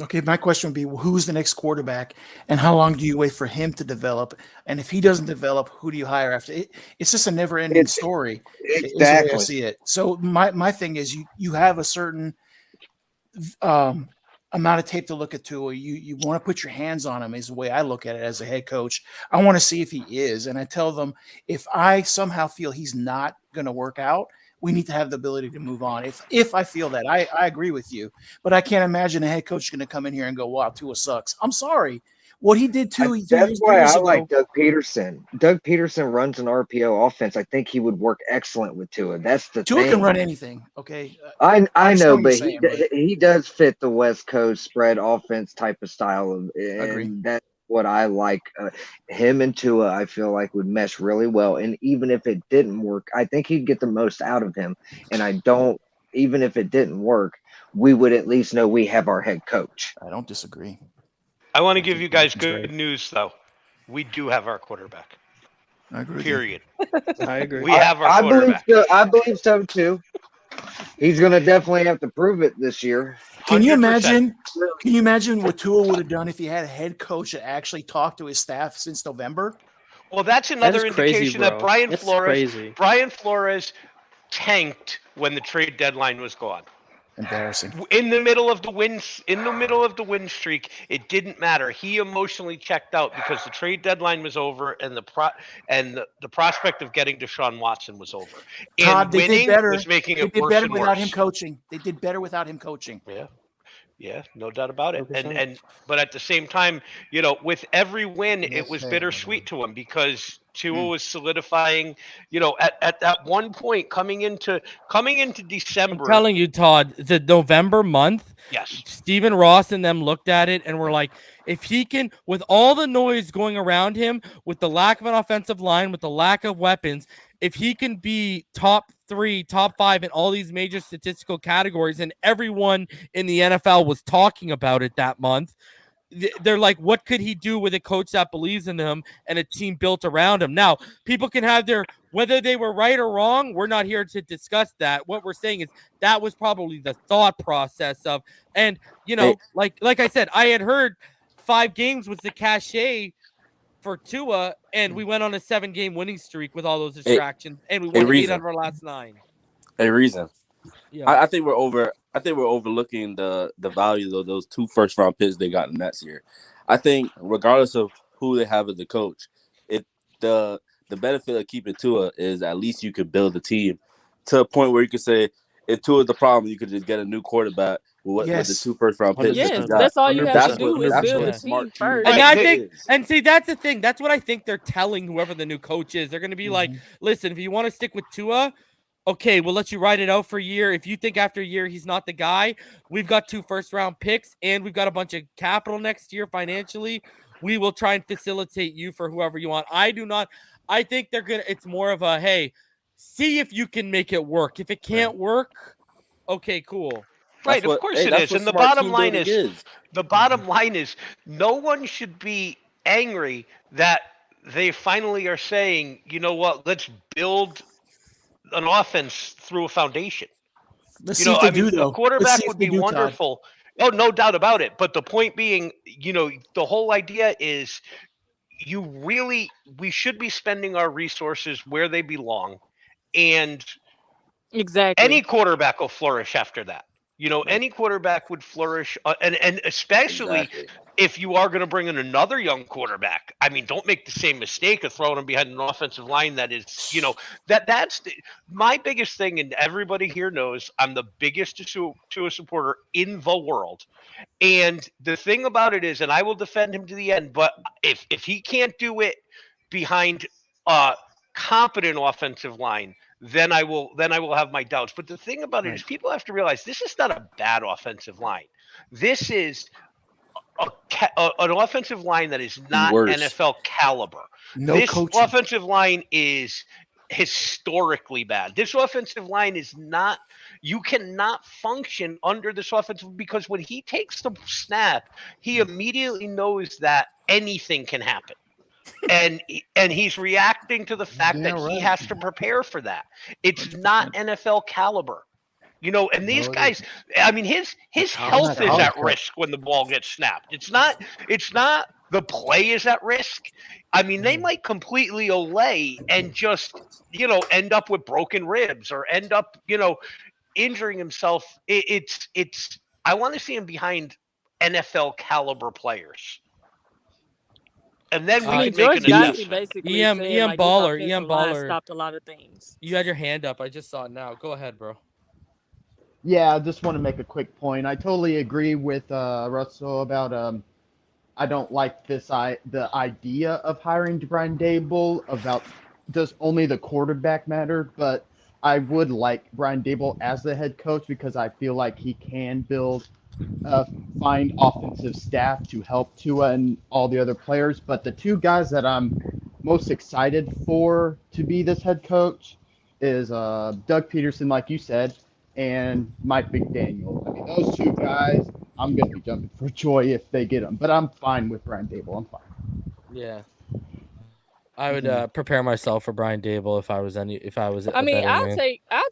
Okay, my question would be, who's the next quarterback, and how long do you wait for him to develop? And if he doesn't develop, who do you hire after? It's just a never-ending story. Exactly. Is the way I see it. So my thing is, you have a certain amount of tape to look at Tua. You want to put your hands on him is the way I look at it as a head coach. I want to see if he is. And I tell them, if I somehow feel he's not going to work out, we need to have the ability to move on. If I feel that, I agree with you. But I can't imagine a head coach going to come in here and go, wow, Tua sucks. I'm sorry. What he did too. That's why I like Doug Peterson. Doug Peterson runs an RPO offense. I think he would work excellent with Tua. That's the Tua thing. can run anything. Okay. I know, but he does fit the West Coast spread offense type of style. And that's what I like. Him and Tua, I feel like would mesh really well. And even if it didn't work, I think he'd get the most out of him. And even if it didn't work, we would at least know we have our head coach. I don't disagree. I want to give you guys good news, though. We do have our quarterback. I agree. Period. I agree. We have our quarterback. I believe so, too. He's going to definitely have to prove it this year. Can you imagine? Can you imagine what Tua would have done if he had a head coach that actually talked to his staff since November? Well, that's another indication that Brian Flores tanked when the trade deadline was gone. Embarrassing. In the middle of the win streak, it didn't matter. He emotionally checked out because the trade deadline was over and the prospect of getting Deshaun Watson was over. Todd, they did better. Was making it they did worse better and without worse. him coaching. They did better without him coaching. Yeah, no doubt about it. But at the same time, with every win, it was bittersweet to him because Tua was solidifying. At that one point coming into December. I'm telling you, Todd, the November month. Yes. Stephen Ross and them looked at it and were like, if he can, with all the noise going around him, with the lack of an offensive line, with the lack of weapons, if he can be top 3, top 5 in all these major statistical categories, and everyone in the NFL was talking about it that month, they're like, what could he do with a coach that believes in him and a team built around him? Now, people can have whether they were right or wrong. We're not here to discuss that. What we're saying is that was probably the thought process of, and like I said, I had heard 5 games was the cachet for Tua, and we went on a 7-game winning streak with all those distractions, and we won 8 out of our last 9. A reason. Yeah. I think we're overlooking the value of those 2 first-round picks they got in that year. I think regardless of who they have as a coach. The benefit of keeping Tua is at least you could build a team to a point where you could say if Tua is the problem, you could just get a new quarterback with the 2 first-round picks. Yes, that's all you have to do is build a team first. And I think, and see, that's the thing. That's what I think they're telling whoever the new coach is. They're going to be like, listen, if you want to stick with Tua, okay, we'll let you ride it out for a year. If you think after a year he's not the guy, we've got 2 first-round picks and we've got a bunch of capital next year financially. We will try and facilitate you for whoever you want. I think they're going to, it's more of a, hey, see if you can make it work. If it can't work, okay, cool. Right, of course it is. And the bottom line is no one should be angry that they finally are saying, you know what, let's build an offense through a foundation. Let's see if they do, though. A quarterback would be wonderful. Oh, no doubt about it. But the point being, the whole idea is we should be spending our resources where they belong. And exactly any quarterback will flourish after that. Any quarterback would flourish, and especially if you are going to bring in another young quarterback. I mean, don't make the same mistake of throwing him behind an offensive line that is, that's my biggest thing, and everybody here knows I'm the biggest Tua supporter in the world. And the thing about it is, and I will defend him to the end, but if he can't do it behind a competent offensive line, then I will have my doubts. But the thing about it is people have to realize this is not a bad offensive line. This is an offensive line that is not NFL caliber. This offensive line is historically bad. This offensive line is not – you cannot function under this offensive because when he takes the snap, he immediately knows that anything can happen. And he's reacting to the fact that he has to prepare for that. It's not NFL caliber, and these guys, I mean, his health is at risk when the ball gets snapped. It's not the play is at risk. I mean, they might completely olay and just, end up with broken ribs or end up, injuring himself. I want to see him behind NFL caliber players. And then we can make an adjustment. Basically Ian Baller stopped a lot of things. You had your hand up. I just saw it now. Go ahead, bro. Yeah, I just want to make a quick point. I totally agree with Russell about I don't like the idea of hiring Brian Daboll about does only the quarterback matter, but I would like Brian Daboll as the head coach because I feel like he can find offensive staff to help Tua and all the other players. But the 2 guys that I'm most excited for to be this head coach is Doug Peterson, like you said, and Mike McDaniel. I mean, those 2 guys, I'm going to be jumping for joy if they get them. But I'm fine with Brian Daboll. I'm fine. Yeah. I would prepare myself for Brian Daboll if I was. I mean, I'll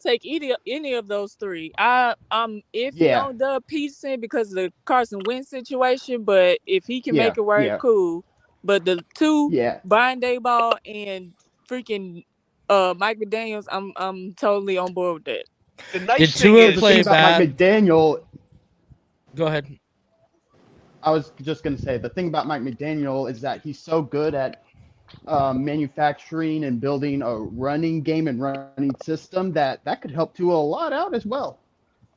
take any of those 3. I'm iffy on Doug Peterson because of the Carson Wentz situation, but if he can make it work, cool. But the 2, Brian Daboll and freaking Mike McDaniels, I'm totally on board with that. The nice thing is Mike McDaniel. Go ahead. I was just going to say the thing about Mike McDaniel is that he's so good at manufacturing and building a running game and running system that could help Tua a lot out as well.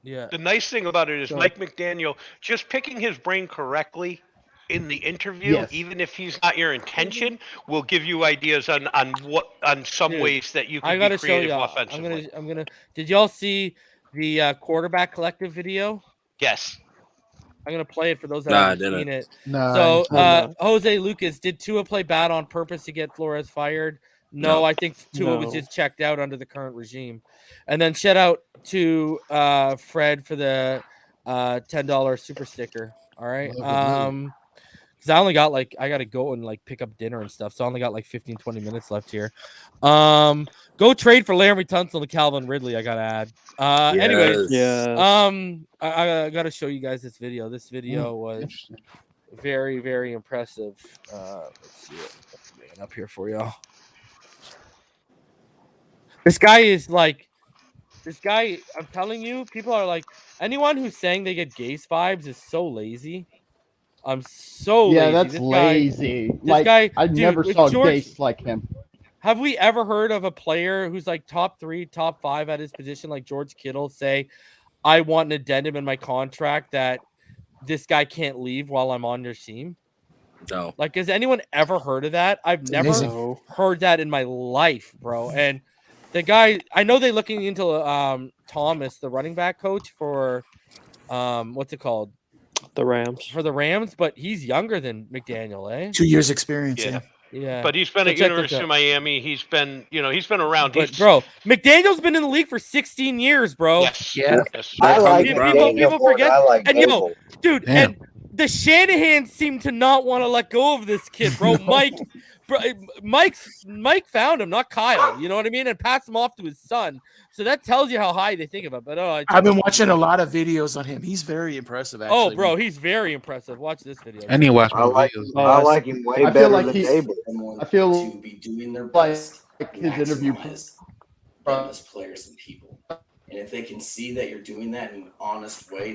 Yeah. The nice thing about it is Mike McDaniel, just picking his brain correctly in the interview, even if he's not your intention, will give you ideas on some ways that you can be creative offensively. I'm gonna. Did y'all see the quarterback collective video? Yes. I'm going to play it for those that haven't seen it. So, Jose Lucas, did Tua play bad on purpose to get Flores fired? No, I think Tua was just checked out under the current regime. And then shout out to Fred for the $10 super sticker. All right. Because I only got I got to go and pick up dinner and stuff. So I only got 15, 20 minutes left here. Go trade for Laramie Tunsil and Calvin Ridley. I got to add. Anyways, I got to show you guys this video. This video was very, very impressive. Let's see it. Let's bring it up here for y'all. This guy is I'm telling you, people are anyone who's saying they get Gase vibes is so lazy. I'm so lazy. that's This lazy. guy, I dude, never with saw George, Gase like him. Have we ever heard of a player who's like top 3, top 5 at his position, like George Kittle, say, I want an addendum in my contract that this guy can't leave while I'm on your team? No. Like, has anyone ever heard of that? I've never heard that in my life, bro. And the guy, I know they're looking into Thomas, the running back coach for what's it called? The Rams. For the Rams, but he's younger than McDaniel, eh? 2 years experience, Yeah. But he's been at University of Miami. He's been around. But bro, McDaniel's been in the league for 16 years, bro. Yes. Yeah. Yes. I like people forget. I like And Dable. Dude, and the Shanahans seem to not want to let go of this kid, bro. Mike found him, not Kyle. You know what I mean? And passed him off to his son. So that tells you how high they think of him. But I've been watching a lot of videos on him. He's very impressive, actually. Oh, bro, he's very impressive. Watch this video. I need to watch more videos. I like him way better than Dable. I feel to be doing their like best his interview them as players and people. And if they can see that you're doing that in an honest way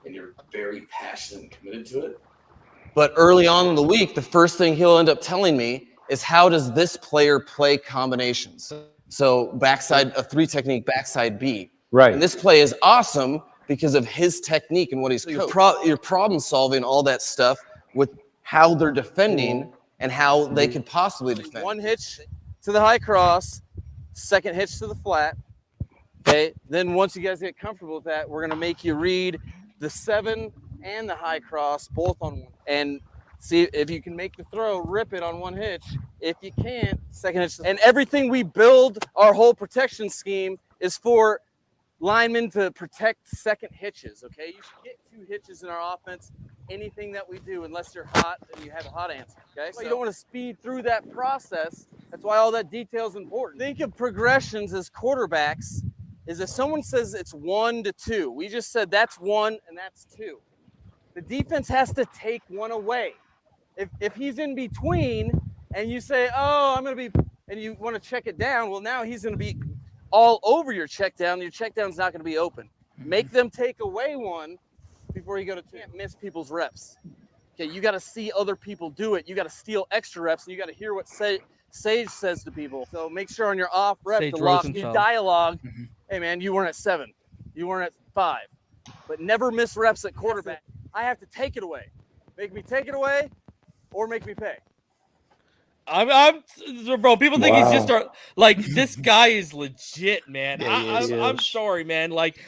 and you're very passionate and committed to it. But early on in the week, the first thing he'll end up telling me is, how does this player play combinations? So backside, a 3 technique, backside B. Right. And this play is awesome because of his technique and what he's coached. You're problem solving all that stuff with how they're defending and how they could possibly defend. 1 hitch to the high cross, 2nd hitch to the flat. Okay. Then once you guys get comfortable with that, we're gonna make you read the 7 and the high cross both on one, and see if you can make the throw, rip it on 1 hitch. If you can't, 2nd hitch. And everything we build, our whole protection scheme, is for linemen to protect 2nd hitches. Okay, you should get 2 hitches in our offense. Anything that we do, unless you're hot and you have a hot answer. Okay, so you don't want to speed through that process. That's why all that detail is important. Think of progressions as quarterbacks. Is if someone says it's 1 to 2, we just said that's 1 and that's 2. The defense has to take 1 away. If he's in between and you say, oh, I'm going to be, and you want to check it down, well, now he's going to be all over your check down. Your check down's not going to be open. Make them take away 1 before you go to 2. Can't miss people's reps. Okay, you got to see other people do it. You got to steal extra reps, and you got to hear what Sage says to people. So make sure on your off rep to lock your dialogue. Hey, man, you weren't at 7. You weren't at 5. But never miss reps at quarterback. I have to take it away. Make me take it away or make me pay. Bro, people think he's just like, this guy is legit, man. I'm sorry, man. Like,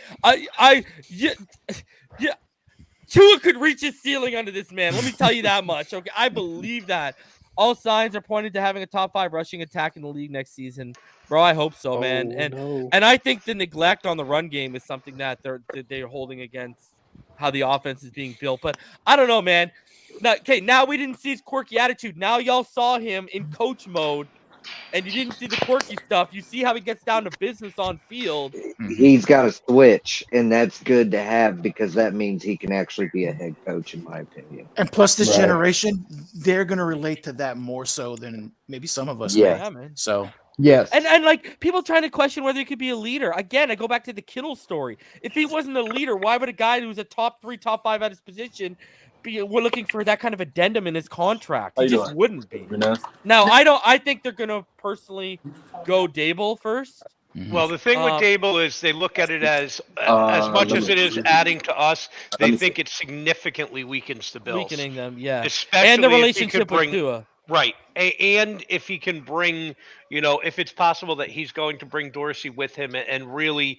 Tua could reach his ceiling under this man. Let me tell you that much. Okay, I believe that. All signs are pointing to having a top 5 rushing attack in the league next season. Bro, I hope so, man. And I think the neglect on the run game is something that they're holding against how the offense is being built. But I don't know, man. Now we didn't see his quirky attitude. Now y'all saw him in coach mode, and you didn't see the quirky stuff. You see how he gets down to business on field. He's got a switch, and that's good to have because that means he can actually be a head coach, in my opinion. And plus, this generation, they're going to relate to that more so than maybe some of us. Yeah, man. So. Yes. And like people trying to question whether he could be a leader. Again, I go back to the Kittle story. If he wasn't a leader, why would a guy who's a top 3, top 5 at his position we're looking for that kind of addendum in his contract? He just wouldn't be. Now, I think they're gonna personally go Dable first. Well, the thing with Dable is they look at it as much as it is adding to us, they think it significantly weakens the Bills. Weakening them, yeah. Especially and the relationship with Tua. Right. And if he can bring, if it's possible that he's going to bring Dorsey with him and really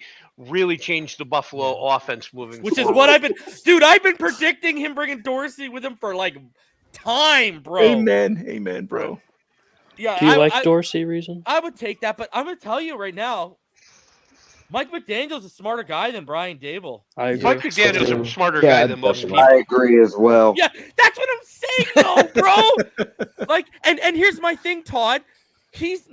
change the Buffalo offense moving forward. Which is what I've been predicting him bringing Dorsey with him for like time, bro. Amen, bro. Yeah. Do you like Dorsey reason? I would take that, but I'm going to tell you right now, Mike McDaniel's a smarter guy than Brian Dable. Mike McDaniel's a smarter guy than most people. I agree as well. Yeah, that's what I'm saying, though, bro. Like, and here's my thing, Todd. He's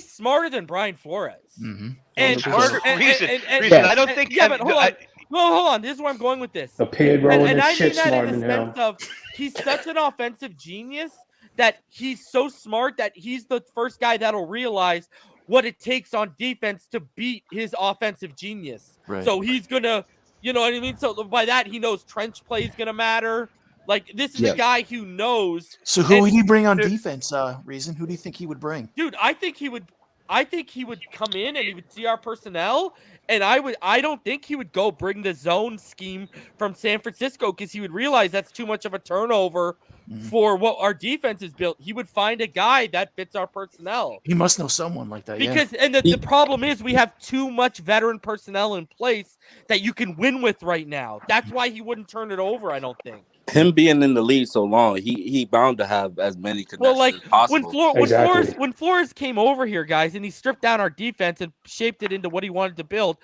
smarter than Brian Flores. Mm-hmm. And smarter. I don't think. Yeah, but hold on. Well, hold on. This is where I'm going with this. A pig rolling and I his shit mean that smarter in the than sense of he's such an offensive genius that he's so smart that he's the first guy that'll realize what it takes on defense to beat his offensive genius. Right. So he's gonna, you know what I mean? So by that he knows trench play is gonna matter. Like, this is a guy who knows. So who would he bring on defense? Reason? Who do you think he would bring? Dude, I think he would come in and he would see our personnel, and I don't think he would go bring the zone scheme from San Francisco, because he would realize that's too much of a turnover for what our defense is built. He would find a guy that fits our personnel. He must know someone like that. Because the problem is we have too much veteran personnel in place that you can win with right now. That's why he wouldn't turn it over, I don't think. Him being in the league so long, he bound to have as many connections as possible. When Flores came over here, guys, and he stripped down our defense and shaped it into what he wanted to build,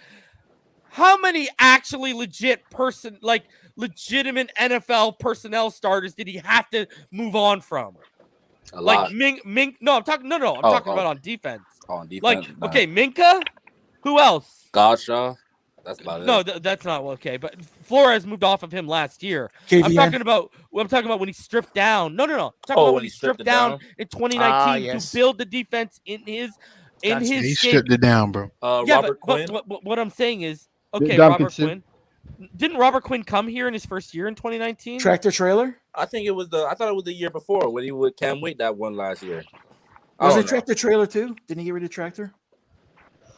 how many actually legitimate legitimate NFL personnel starters did he have to move on from? A lot. Mink. No, I'm talking about on defense. On defense. Minka. Who else? Godshaw. That's about it. No, that's not okay. But Flores moved off of him last year. KVN. I'm talking about when he stripped down. No. I'm talking about when he stripped down in 2019 to build the defense in his. He stripped it down, bro. Robert Quinn. But what I'm saying is, okay, Duncan Robert Quinn. Didn't Robert Quinn come here in his first year in 2019? Tractor trailer? I think it was I thought it was the year before when he would Cam Wait that one last year. Was it Tractor Trailer too? Didn't he get rid of Tractor?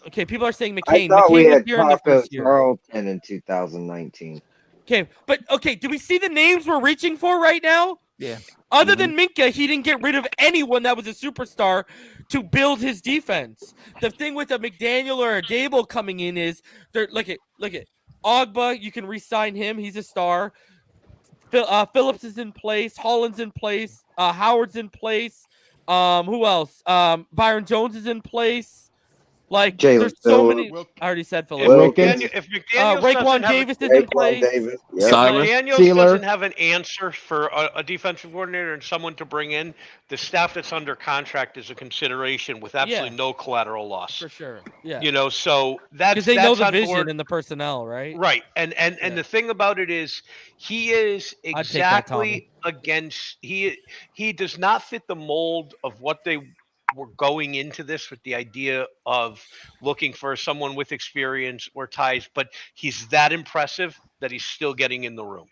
Okay, people are saying McCain. I thought we had here in the Taco first year. Charlton in 2019. Okay, but do we see the names we're reaching for right now? Yeah. Other than Minka, he didn't get rid of anyone that was a superstar to build his defense. The thing with a McDaniel or a Dable coming in is look at Ogba. You can re-sign him; he's a star. Phillips is in place. Holland's in place. Howard's in place. Who else? Byron Jones is in place. Like, there's so many. I already said Phillips. If McDaniel Raekwon Davis is in place. If McDaniel doesn't have an answer for a defensive coordinator and someone to bring in, the staff that's under contract is a consideration with absolutely no collateral loss. For sure. Yeah. So that's because they know the vision and the personnel, right? Right. And the thing about it is he is exactly against he does not fit the mold of what they were going into this with the idea of looking for someone with experience or ties, but he's that impressive that he's still getting in the room.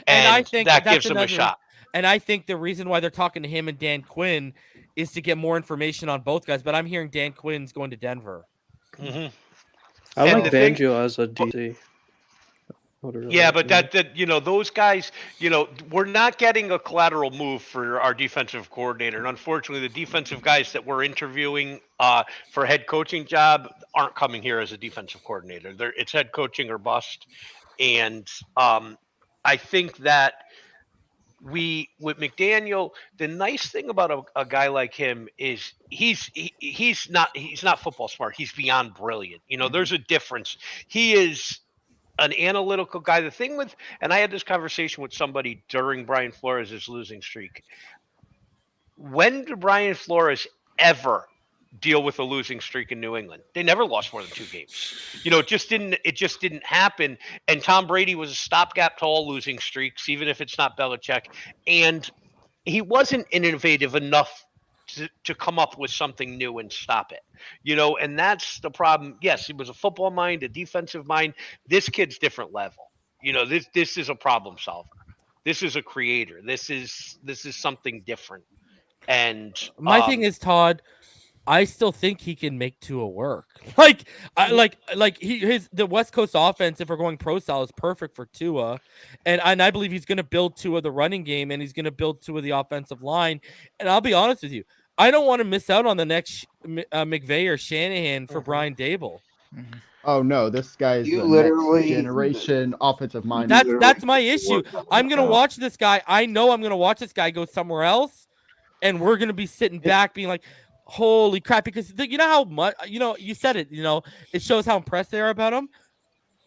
And I think that gives him a shot. And I think the reason why they're talking to him and Dan Quinn is to get more information on both guys. But I'm hearing Dan Quinn's going to Denver. Mm-hmm. I like Banjo as a DC. Yeah, but that those guys, we're not getting a collateral move for our defensive coordinator. And unfortunately, the defensive guys that we're interviewing for head coaching job aren't coming here as a defensive coordinator. It's head coaching or bust. And I think that with McDaniel, the nice thing about a guy like him is he's not football smart. He's beyond brilliant. There's a difference. He is an analytical guy. The thing with, and I had this conversation with somebody during Brian Flores' losing streak. When did Brian Flores ever deal with a losing streak in New England? They never lost more than 2 games. It just didn't happen. And Tom Brady was a stopgap to all losing streaks, even if it's not Belichick. And he wasn't innovative enough to come up with something new and stop it, and that's the problem. Yes, he was a football mind, a defensive mind. This kid's different level. This is a problem solver. This is a creator. This is something different. And my thing is, Todd, I still think he can make Tua work. The West Coast offense, if we're going pro style, is perfect for Tua, and I believe he's going to build Tua the running game, and he's going to build Tua the offensive line. And I'll be honest with you, I don't want to miss out on the next McVay or Shanahan for Brian Dable. Oh no, this guy's You the literally- next generation offensive mind. That's my issue. I'm gonna watch this guy. I know I'm gonna watch this guy go somewhere else, and we're gonna be sitting back being like, "Holy crap!" Because you know how much you said it. It shows how impressed they are about him.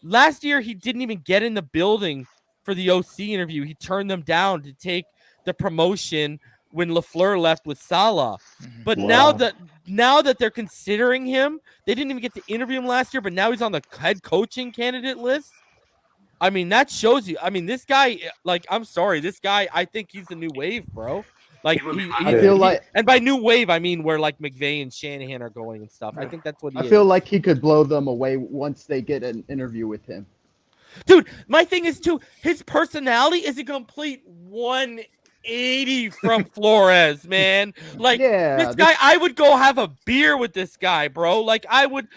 Last year, he didn't even get in the building for the OC interview. He turned them down to take the promotion when LaFleur left with Saleh. But now that they're considering him, they didn't even get to interview him last year, but now he's on the head coaching candidate list. I mean, that shows you. I mean, this guy, I'm sorry, this guy, I think he's the new wave, bro. I feel like, and by new wave, I mean where McVay and Shanahan are going and stuff. I think that's what he is. I feel like he could blow them away once they get an interview with him. Dude, my thing is too, his personality is a complete 180 from Flores, man. Like this guy, I would go have a beer with this guy, bro. Like I would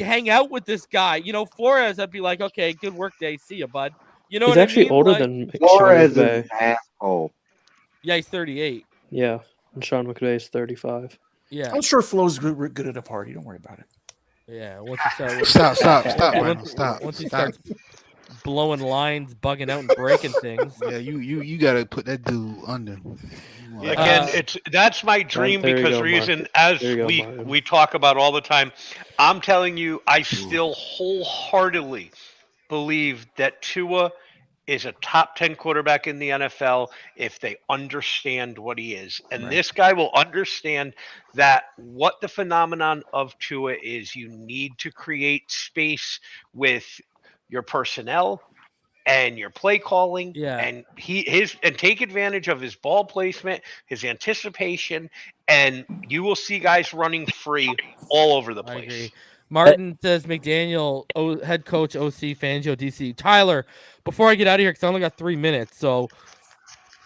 hang out with this guy. You know, Flores, I'd be like, okay, good work day. See you, bud. You know He's what actually I mean? older Like, than Sean Flores is McVay. an asshole. Yeah, he's 38. Yeah, and Sean McVay is 35. Yeah, I'm sure Flo's good at a party. Don't worry about it. Yeah, once you start, stop. Once you start blowing lines, bugging out, and breaking things. Yeah, you gotta put that dude under. Again, that's my dream because as we talk about all the time. I'm telling you, I still wholeheartedly believe that Tua is a top 10 quarterback in the NFL if they understand what he is. And this guy will understand that what the phenomenon of Tua is. You need to create space with your personnel and your play calling, and and take advantage of his ball placement, his anticipation, and you will see guys running free all over the place. I agree. Martin says McDaniel, head coach, OC, Fangio, DC. Tyler, before I get out of here, because I only got 3 minutes, so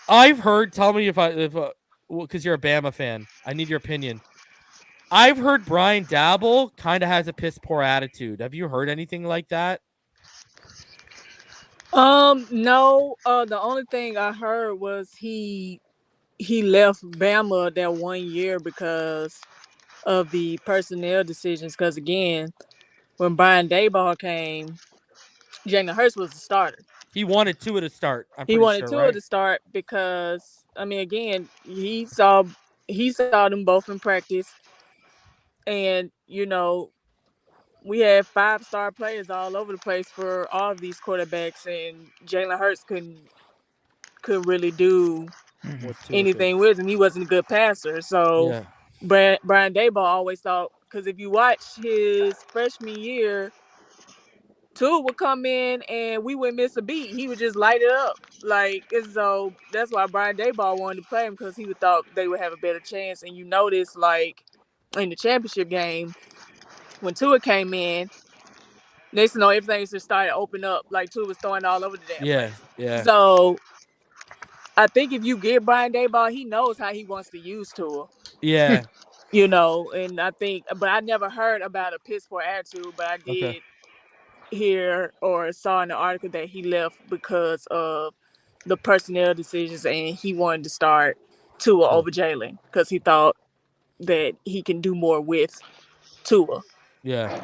I've heard. Tell me if because you're a Bama fan, I need your opinion. I've heard Brian Dabble kind of has a piss poor attitude. Have you heard anything like that? No. The only thing I heard was he left Bama that 1 year because of the personnel decisions. Because again, when Brian Daboll came, Jalen Hurts was the starter. He wanted Tua to start. He wanted Tua to start because again, he saw them both in practice, and we had 5-star players all over the place for all of these quarterbacks, and Jalen Hurts couldn't really do anything with him. He wasn't a good passer. So Brian Daboll always thought, because if you watch his freshman year, Tua would come in and we wouldn't miss a beat. He would just light it up. So that's why Brian Daboll wanted to play him, because he would thought they would have a better chance. And you notice, in the championship game, when Tua came in, next to know everything just started to open up. Tua was throwing all over the damn place. Yeah. So I think if you give Brian Daboll, he knows how he wants to use Tua. Yeah. And I think, but I never heard about a piss poor attitude, but I did hear or saw in the article that he left because of the personnel decisions, and he wanted to start Tua over Jalen because he thought that he can do more with Tua. Yeah.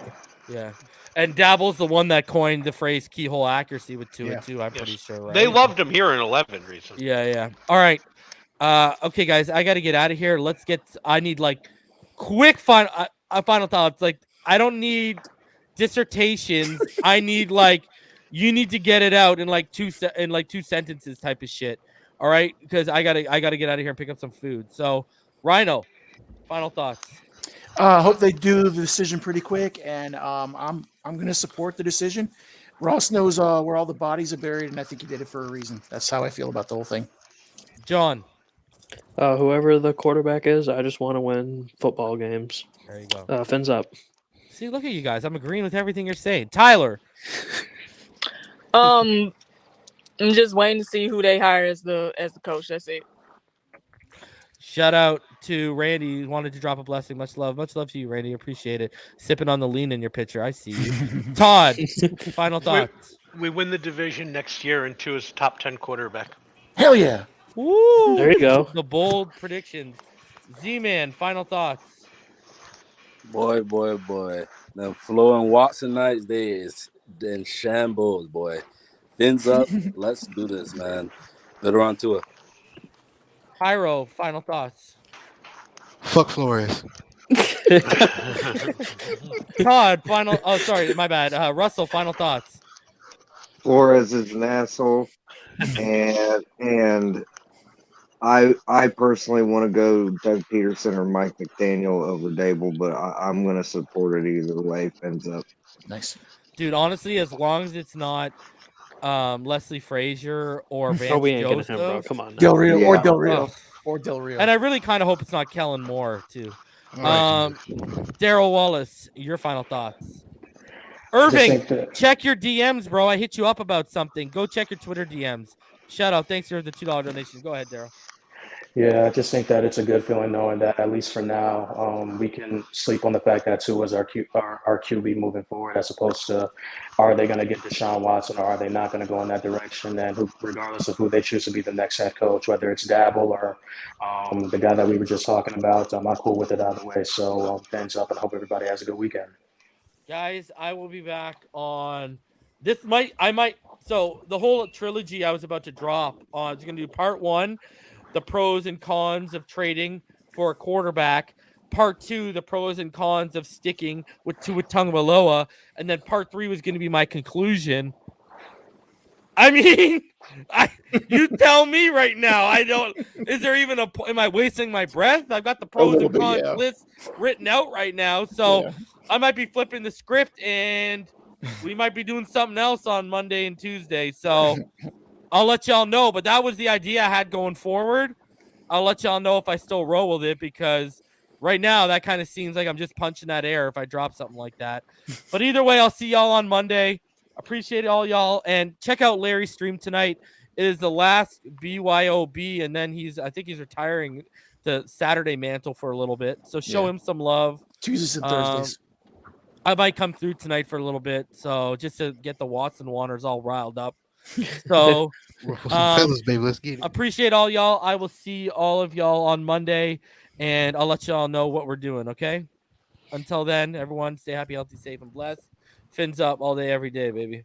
And Dabble's the one that coined the phrase keyhole accuracy with Tua too. I'm pretty sure, right? They loved him here in 11 recently. Yeah. All right. Okay, guys, I got to get out of here. I need quick final thoughts. I don't need dissertations. I need you need to get it out in two sentences type of shit. All right, because I gotta get out of here and pick up some food. So, Rhino, final thoughts. Hope they do the decision pretty quick, and I'm gonna support the decision. Ross knows where all the bodies are buried, and I think he did it for a reason. That's how I feel about the whole thing. John, whoever the quarterback is, I just want to win football games. There you go. Fins up. See, look at you guys. I'm agreeing with everything you're saying. Tyler. I'm just waiting to see who they hire as the coach. That's it. Shout out to Randy. Wanted to drop a blessing. Much love to you, Randy. Appreciate it. Sipping on the lean in your picture. I see you. Todd, final thoughts. We win the division next year, and Tua's top 10 quarterback. Hell yeah. Woo! There you go. The bold predictions. Z-Man, final thoughts. Boy. The Flo and Watson nights, they is in shambles, boy. Fins up. Let's do this, man. Better on Tua. Pyro, final thoughts. Fuck Flores. Todd, final. Oh, sorry, my bad. Russell, final thoughts. Flores is an asshole, and I personally want to go Doug Peterson or Mike McDaniel over Dable, but I'm going to support it either way. Fins up. Nice, dude. Honestly, as long as it's not Leslie Frazier or Vance we ain't Joseph. getting him, bro. Come on. Del Rio or Del Rio. Or Del Rio. And I really kind of hope it's not Kellen Moore, too. Daryl Wallace, your final thoughts. Irving, check your DMs, bro. I hit you up about something. Go check your Twitter DMs. Shout out. Thanks for the $2 donation. Go ahead, Daryl. Yeah, I just think that it's a good feeling knowing that at least for now, we can sleep on the fact that Tua is our QB moving forward, as opposed to are they going to get Deshaun Watson or are they not going to go in that direction? And regardless of who they choose to be the next head coach, whether it's Dabble or the guy that we were just talking about, I'm cool with it either way. So thumbs up and hope everybody has a good weekend. Guys, I will be back on this. So the whole trilogy I was about to drop on, I was going to do part 1, the pros and cons of trading for a quarterback. Part 2, the pros and cons of sticking with Tua Tagovailoa. And then part 3 was going to be my conclusion. I mean, you tell me right now. Is there even am I wasting my breath? I've got the pros and cons list written out right now. So I might be flipping the script and we might be doing something else on Monday and Tuesday. So I'll let y'all know. But that was the idea I had going forward. I'll let y'all know if I still roll with it, because right now that kind of seems like I'm just punching that air if I drop something like that. But either way, I'll see y'all on Monday. Appreciate all y'all. And check out Larry's stream tonight. It is the last BYOB, and then I think he's retiring the Saturday mantle for a little bit. So show him some love. Tuesdays and Thursdays. I might come through tonight for a little bit, so just to get the Watson Wanners all riled up. So fellas, baby, let's get it. Appreciate all y'all. I will see all of y'all on Monday, and I'll let y'all know what we're doing, okay? Until then, everyone, stay happy, healthy, safe, and blessed. Fins up all day, every day, baby.